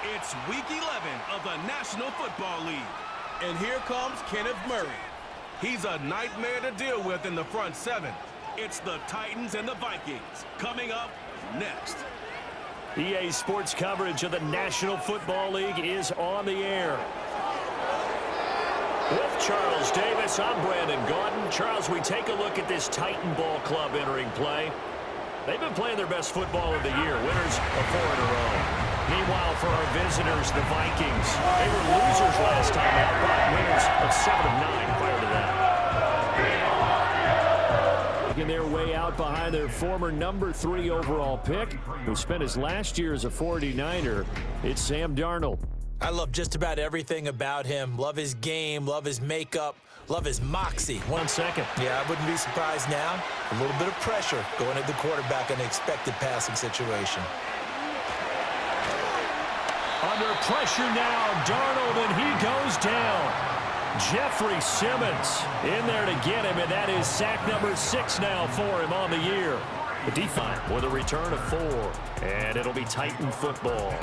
It's Week 11 of the National Football League. And here comes Kenneth Murray. He's a nightmare to deal with in the front seven. It's the Titans and the Vikings coming up next. EA Sports coverage of the National Football League is on the air. With Charles Davis, I'm Brandon Gaudin. Charles, we take a look at this Titan Ball Club entering play. They've been playing their best football of the year, winners of 4 in a row. Meanwhile, for our visitors, the Vikings, they were losers last time out, but winners of 7 of 9 prior to that. Making their way out behind their former number 3 overall pick, who spent his last year as a 49er. It's Sam Darnold. I love just about everything about him. Love his game, love his makeup, love his moxie. 1 second. Yeah, I wouldn't be surprised now. A little bit of pressure going at the quarterback in an expected passing situation. Under pressure now, Darnold, and he goes down. Jeffrey Simmons in there to get him, and that is sack number 6 now for him on the year. The defense with a return of 4, and it'll be Titan football.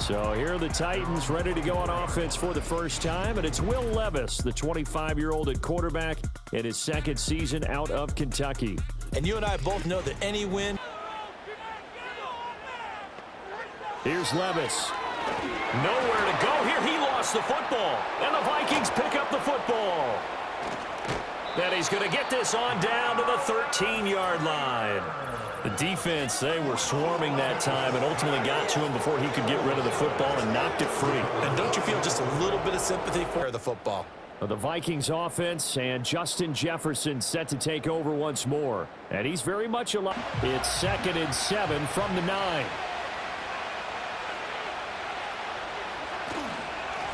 So here are the Titans ready to go on offense for the first time, and it's Will Levis, the 25-year-old at quarterback, in his second season out of Kentucky. And you and I both know that any win. Here's Levis. Nowhere to go here. He lost the football, and the Vikings pick up the football. Then he's going to get this on down to the 13-yard line. The defense, they were swarming that time and ultimately got to him before he could get rid of the football and knocked it free. And don't you feel just a little bit of sympathy for the football? The Vikings offense and Justin Jefferson set to take over once more. And he's very much alive. It's 2nd and 7 from the 9.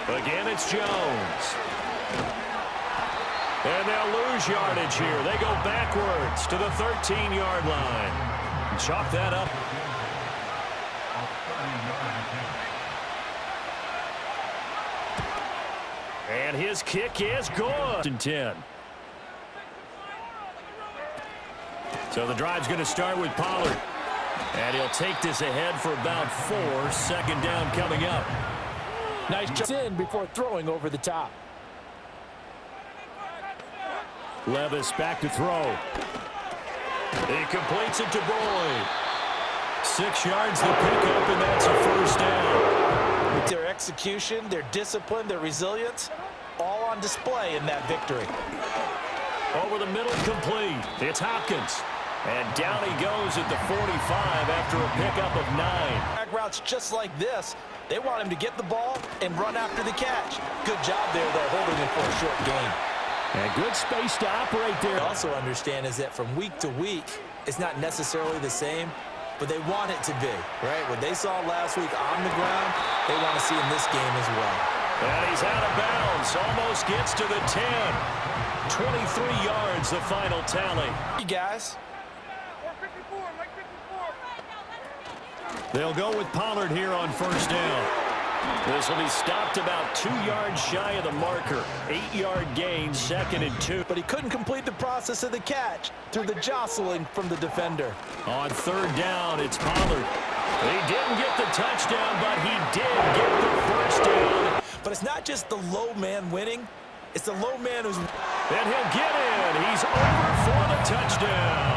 Again, it's Jones. And they'll lose yardage here. They go backwards to the 13-yard line. Chalk that up. And his kick is good. 10. So the drive's going to start with Pollard. And he'll take this ahead for about 4. 2nd down coming up. Nice jump in before throwing over the top. Levis back to throw. He completes it to Boyd. 6 yards the pickup, and that's a first down. With their execution, their discipline, their resilience, all on display in that victory. Over the middle, complete. It's Hopkins. And down he goes at the 45 after a pickup of 9. Back routes just like this. They want him to get the ball and run after the catch. Good job there, though, holding it for a short gain. And good space to operate there. What I also understand is that from week to week, it's not necessarily the same, but they want it to be, right? What they saw last week on the ground, they want to see in this game as well. And he's out of bounds. Almost gets to the 10. 23 yards, the final tally. You guys. They'll go with Pollard here on first down. This will be stopped about 2 yards shy of the marker. 8-yard gain, 2nd and 2. But he couldn't complete the process of the catch through the jostling from the defender. On 3rd down, it's Pollard. He didn't get the touchdown, but he did get the first down. But it's not just the low man winning. It's the low man who's... And he'll get in. He's over for the touchdown.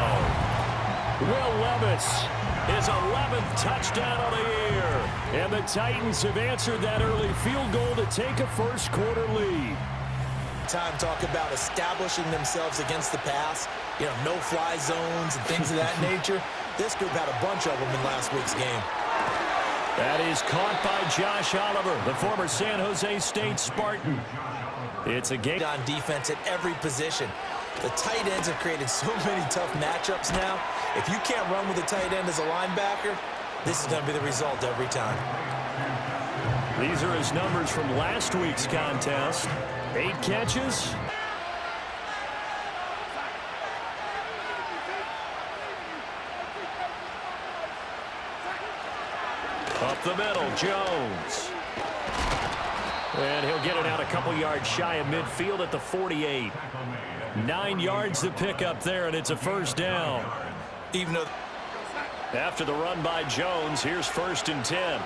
Will Levis, his 11th touchdown of the year. And the Titans have answered that early field goal to take a first-quarter lead. Time talk about establishing themselves against the pass. You know, no-fly zones and things of that nature. This group had a bunch of them in last week's game. That is caught by Josh Oliver, the former San Jose State Spartan. It's a game on defense at every position. The tight ends have created so many tough matchups now. If you can't run with a tight end as a linebacker, this is going to be the result every time. These are his numbers from last week's contest. 8 catches. Up the middle, Jones. And he'll get it out a couple yards shy of midfield at the 48. 9 yards to pick up there, and it's a first down. Even though after the run by Jones, here's 1st and 10.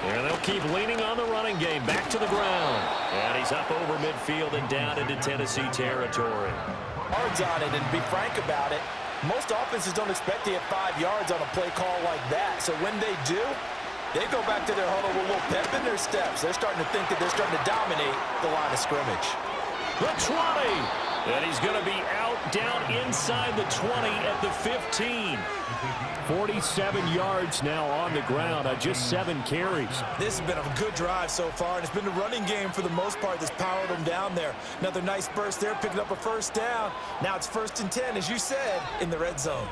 And they'll keep leaning on the running game. Back to the ground. And he's up over midfield and down into Tennessee territory. Yards on it, and to be frank about it, most offenses don't expect to hit 5 yards on a play call like that. So when they do, they go back to their huddle with a little pep in their steps. They're starting to think that they're starting to dominate the line of scrimmage. The 20. And he's going to be out down inside the 20 at the 15. 47 yards now on the ground on just 7 carries. This has been a good drive so far, and it's been the running game for the most part that's powered them down there. Another nice burst there, picking up a first down. Now it's 1st and 10, as you said, in the red zone.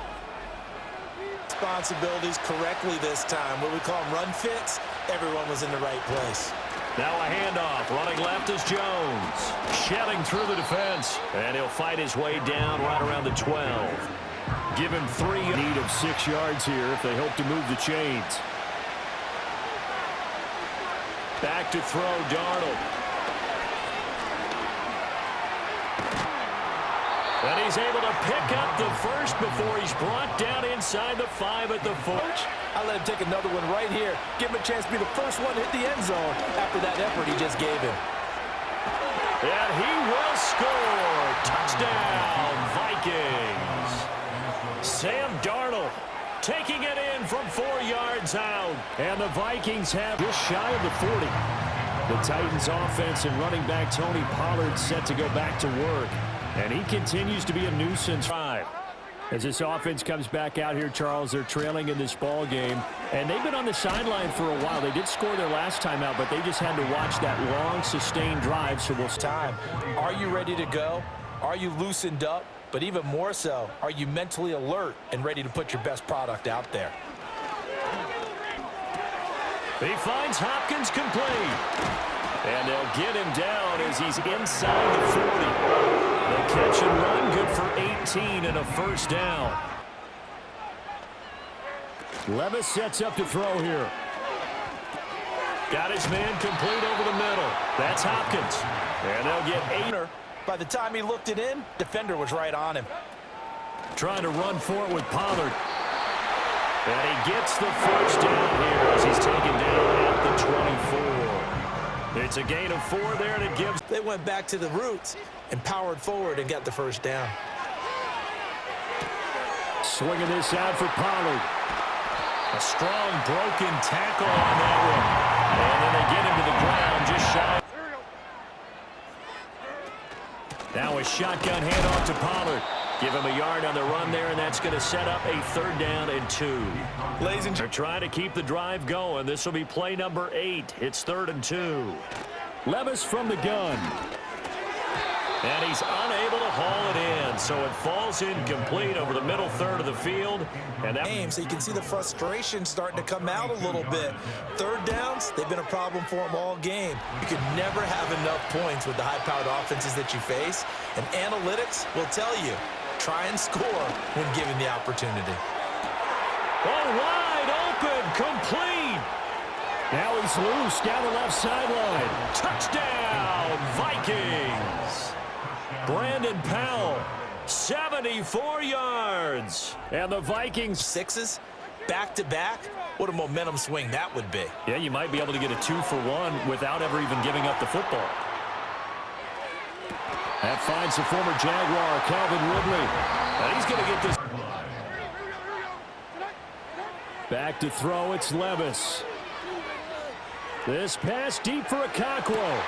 Responsibilities correctly this time. What we call them run fits, everyone was in the right place. Now a handoff. Running left is Jones. Shelling through the defense. And he'll fight his way down right around the 12. Give him 3. Need of 6 yards here if they hope to move the chains. Back to throw, Darnold. And he's able to pick up the first before he's brought down inside the 5 at the 4. I let him take another one right here. Give him a chance to be the first one to hit the end zone after that effort he just gave him. And he will score. Touchdown, Vikings. Sam Darnold taking it in from 4 yards out. And the Vikings have just shy of the 40. The Titans offense and running back Tony Pollard set to go back to work. And he continues to be a nuisance. As this offense comes back out here, Charles, they're trailing in this ball game. And they've been on the sideline for a while. They did score their last time out, but they just had to watch that long, sustained drive. So we'll time. Are you ready to go? Are you loosened up? But even more so, are you mentally alert and ready to put your best product out there? He finds Hopkins complete. And they'll get him down as he's inside the 40. The catch and run, good for 18 and a first down. Levis sets up to throw here. Got his man complete over the middle. That's Hopkins. And they'll get 8. By the time he looked it in, defender was right on him. Trying to run for it with Pollard. And he gets the first down here as he's taken down at the 24. It's a gain of 4 there, and it gives. They went back to the roots and powered forward and got the first down. Swinging this out for Pollard. A strong broken tackle on that one. And then they get him to the ground just shy. Now a shotgun handoff to Pollard. Give him a yard on the run there, and that's going to set up a 3rd down and 2. Ladies and gentlemen, they're trying to keep the drive going. This will be play number 8. It's 3rd and 2. Levis from the gun. And he's unable to haul it in, so it falls incomplete over the middle 3rd of the field. And that so you can see the frustration starting to come out a little bit. 3rd downs, they've been a problem for them all game. You can never have enough points with the high-powered offenses that you face, and analytics will tell you, try and score when given the opportunity. Oh, wide open, complete. Now he's loose down the left sideline. Touchdown, Vikings. Brandon Powell, 74 yards. And the Vikings. 6s, back-to-back. What a momentum swing that would be. Yeah, you might be able to get a 2-for-1 without ever even giving up the football. That finds the former Jaguar, Calvin Ridley. And he's going to get this. Back to throw, it's Levis. This pass deep for Okonkwo.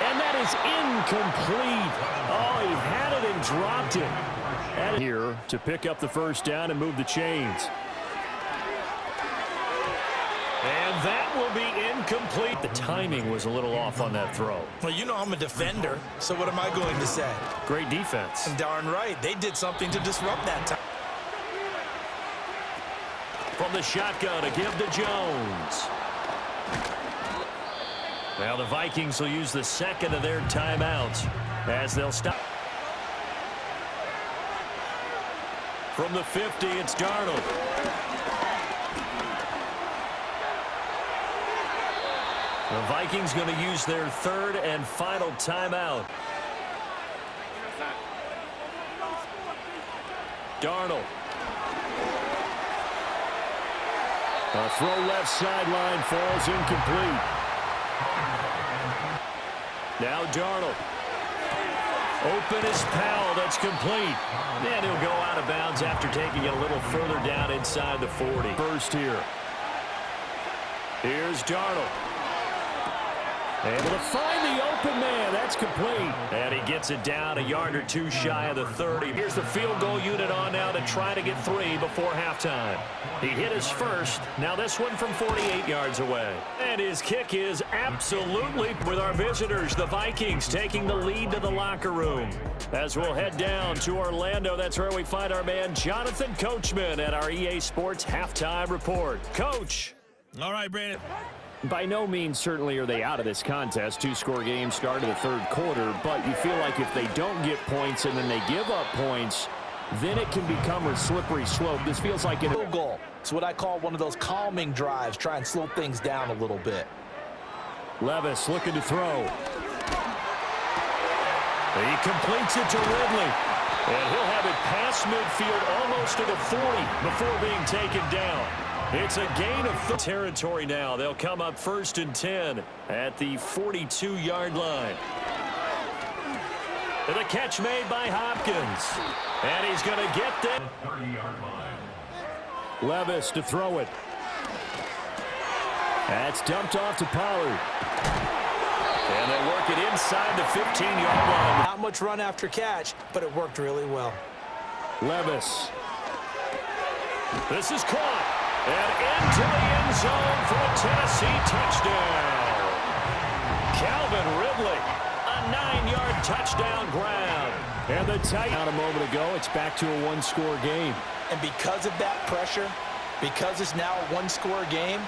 And that is incomplete. Oh, he had it and dropped it. And here to pick up the first down and move the chains. And that will be incomplete. The timing was a little off on that throw. Well, you know I'm a defender, so what am I going to say? Great defense. And darn right, they did something to disrupt that time. From the shotgun, a give to Jones. Now the Vikings will use the 2nd of their timeouts as they'll stop. From the 50, it's Darnold. The Vikings going to use their 3rd and final timeout. Darnold. A throw left sideline falls incomplete. Now Darnold. Open is Powell. That's complete. And he'll go out of bounds after taking it a little further down inside the 40. First here. Here's Darnold. Able to find the open man. That's complete. And he gets it down a yard or two shy of the 30. Here's the field goal unit on now to try to get 3 before halftime. He hit his first. Now this one from 48 yards away. And his kick is absolutely with our visitors. The Vikings taking the lead to the locker room. As we'll head down to Orlando, that's where we find our man Jonathan Coachman at our EA Sports Halftime Report. Coach. All right, Brandon. By no means certainly are they out of this contest. 2-score game start of the third quarter, but you feel like if they don't get points and then they give up points, then it can become a slippery slope. This feels like a Field goal. It's what I call one of those calming drives. Try and slow things down a little bit. Levis looking to throw. He completes it to Ridley. And he'll have it past midfield almost to the 40 before being taken down. It's a gain of territory now. They'll come up 1st and 10 at the 42-yard line. And the catch made by Hopkins. And he's going to get them. Levis to throw it. That's dumped off to Pollard. And they work it inside the 15-yard line. Not much run after catch, but it worked really well. Levis. This is caught. And into the end zone for a Tennessee touchdown. Calvin Ridley, a 9-yard touchdown grab. And the Titans, a moment ago, it's back to a 1-score game. And because of that pressure, because it's now a 1-score game,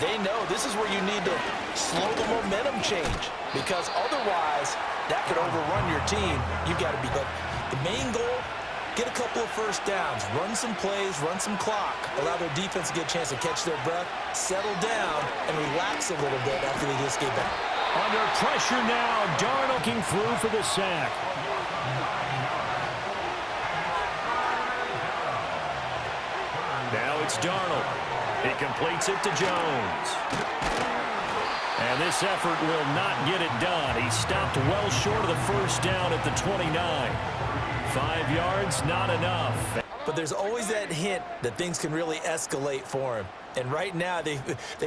they know this is where you need to slow the momentum change. Because otherwise, that could overrun your team. You've got to be the main goal. Get a couple of first downs, run some plays, run some clock, allow their defense to get a chance to catch their breath, settle down, and relax a little bit after they just get back. Under pressure now, Darnold looking through for the sack. Now it's Darnold. He completes it to Jones. And this effort will not get it done. He stopped well short of the first down at the 29. 5 yards, not enough. But there's always that hint that things can really escalate for him. And right now, they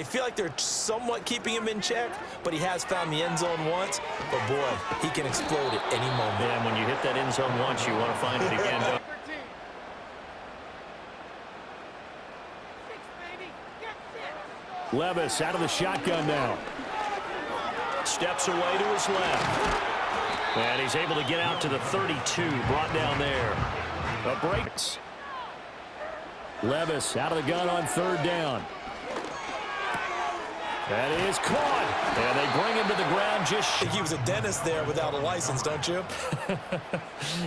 feel like they're somewhat keeping him in check, but he has found the end zone once. But, boy, he can explode at any moment. And when you hit that end zone once, you want to find it again, don't you? Levis out of the shotgun now. Steps away to his left. And he's able to get out to the 32, brought down there. A break. Levis out of the gun on 3rd down. That is caught. And they bring him to the ground just... I think he was a dentist there without a license, don't you?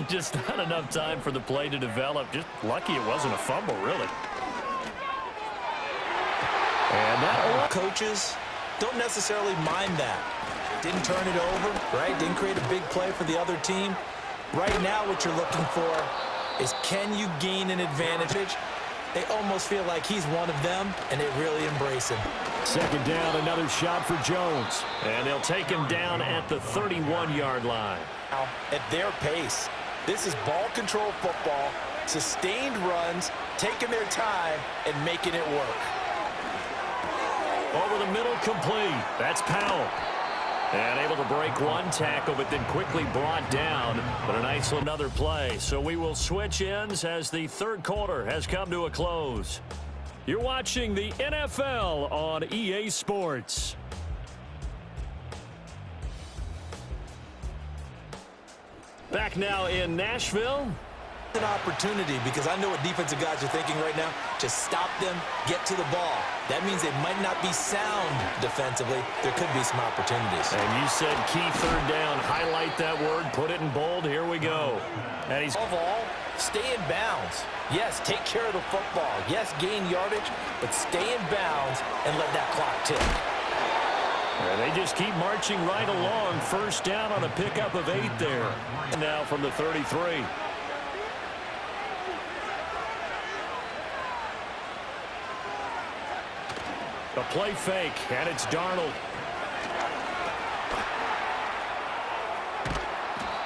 Just not enough time for the play to develop. Just lucky it wasn't a fumble, really. And that... Coaches don't necessarily mind that. Didn't turn it over, right? Didn't create a big play for the other team. Right now, what you're looking for is, can you gain an advantage? They almost feel like he's one of them, and they really embrace him. 2nd down, another shot for Jones. And they'll take him down at the 31-yard line. Now, at their pace, this is ball control football, sustained runs, taking their time, and making it work. Over the middle, complete. That's Powell. And able to break one tackle, but then quickly brought down. But a nice another play. So we will switch ends as the third quarter has come to a close. You're watching the NFL on EA Sports. Back now in Nashville. An opportunity, because I know what defensive guys are thinking right now. Just stop them, get to the ball. That means they might not be sound defensively. There could be some opportunities. And you said key 3rd down. Highlight that word, put it in bold. Here we go. And he's above all, stay in bounds. Yes, take care of the football. Yes, gain yardage, but stay in bounds and let that clock tick. And they just keep marching right along. 1st down on a pickup of 8 there. Now from the 33. A play fake, and it's Darnold.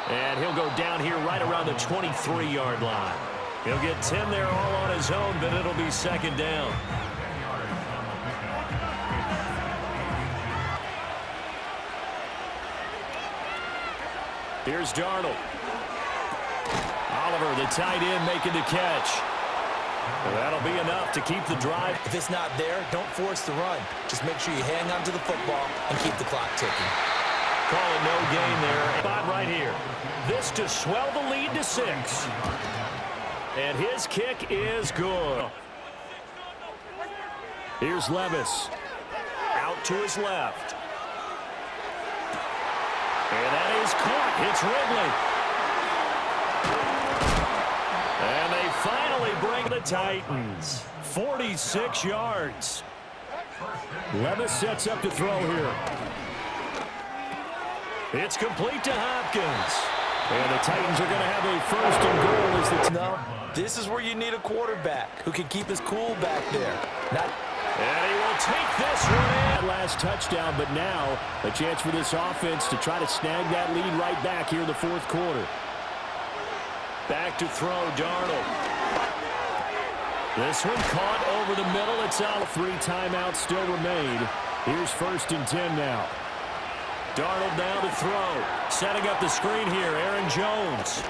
And he'll go down here right around the 23-yard line. He'll get 10 there all on his own, but it'll be second down. Here's Darnold. Oliver, the tight end, making the catch. Well, that'll be enough to keep the drive. If it's not there, don't force the run. Just make sure you hang on to the football and keep the clock ticking. Call it no gain there. Spot right here. This to swell the lead to 6. And his kick is good. Here's Levis. Out to his left. And that is caught. It's Ridley. And they finally bring the Titans. 46 yards. Levis sets up to throw here. It's complete to Hopkins. And the Titans are going to have a first and goal as the... No, this is where you need a quarterback who can keep his cool back there. And he will take this one in. Last touchdown, but now a chance for this offense to try to snag that lead right back here in the fourth quarter. Back to throw, Darnold. This one caught over the middle. It's out. 3 timeouts still remain. Here's first and 10 now. Darnold now to throw. Setting up the screen here, Aaron Jones.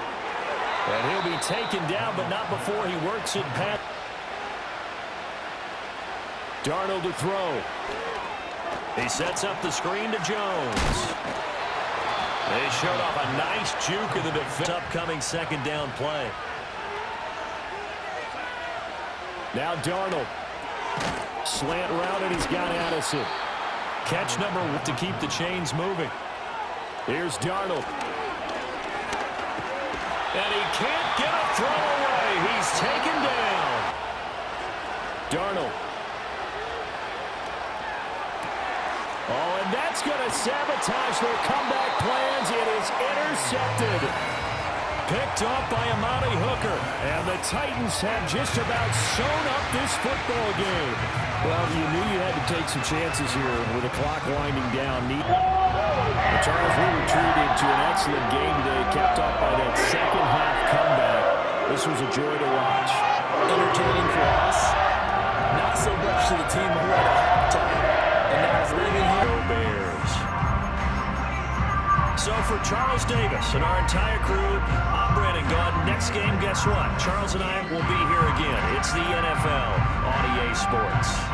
And he'll be taken down, but not before he works it past. Darnold to throw. He sets up the screen to Jones. They showed off a nice juke of the defense. Upcoming second down play. Now Darnold. Slant route, and he's got Addison. Catch number 1 to keep the chains moving. Here's Darnold. And he can't get a throw away. He's taken down. Darnold. Oh, and that's going to sabotage their comeback plans. It is intercepted. Picked off by Amani Hooker. And the Titans have just about sewn up this football game. Well, you knew you had to take some chances here with the clock winding down. Charles, we were treated to an excellent game today, capped off by that second half comeback. This was a joy to watch. Entertaining for us. Not so much to the team who had a halftime. And now it's leaving here. Bears. So for Charles Davis and our entire crew, I'm Brandon Gaudin. Next game, guess what? Charles and I will be here again. It's the NFL on EA Sports.